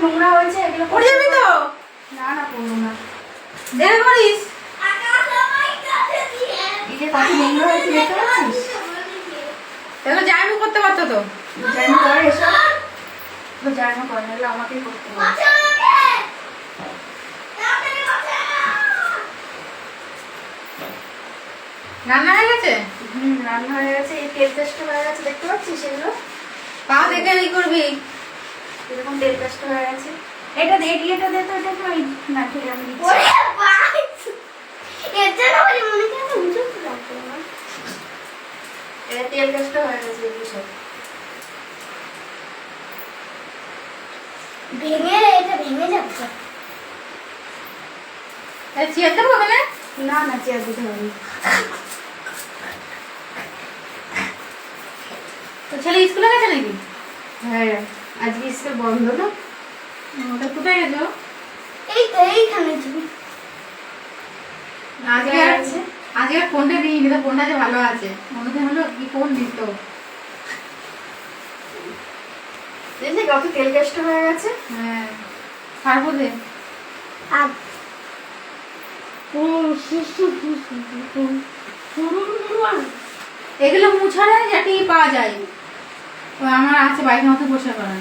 নোংরা হয়েছে, এগুলো পড়ে যাবি তো। না না পড়বো না। দেখে করিস। এই যে কত নোংরা হয়েছে দেখতে পাচ্ছিস? এগুলো জায়গা করতে পারতো তো। জানি করে এসব, জানি করে, নাহলে আমাকেই করতে হবে। রান্না হয়ে গেছে? রান্না হয়ে গেছে, এই তেল পেস্ট হয়ে গেছে দেখতে পাচ্ছিস এগুলো? পা দেখে ই করবি। এরকম তেল পেস্ট হয়ে গেছে। এটা দে, এটা দে তো, এটা তো না ঠিক আমি দিচ্ছি। এটা তেল পেস্ট হয়ে গেছে এগুলো সব। এটা ভেঙে যাচ্ছে। চেয়ার দেবো ওখানে? না না চেয়ার দিতে হবে। তো ছেলে স্কুলে গেছে নাকি? হ্যাঁ আজকে স্কুল বন্ধ না। ওটা কোথায় গেছো? এই তো এইখানে তুমি। আজকে আর ফোনটা নিয়ে নিতে, ফোনটা যে ভালো আছে মনে হলো কি ফোন দিত। এই যে কত তেল পেস্ট হয়ে গেছে। হ্যাঁ ছাড়বো দে। আর এগুলো মুছারে যেটি পাওয়া যায়, তো আমার আছে বাইকের মতো বসে করা।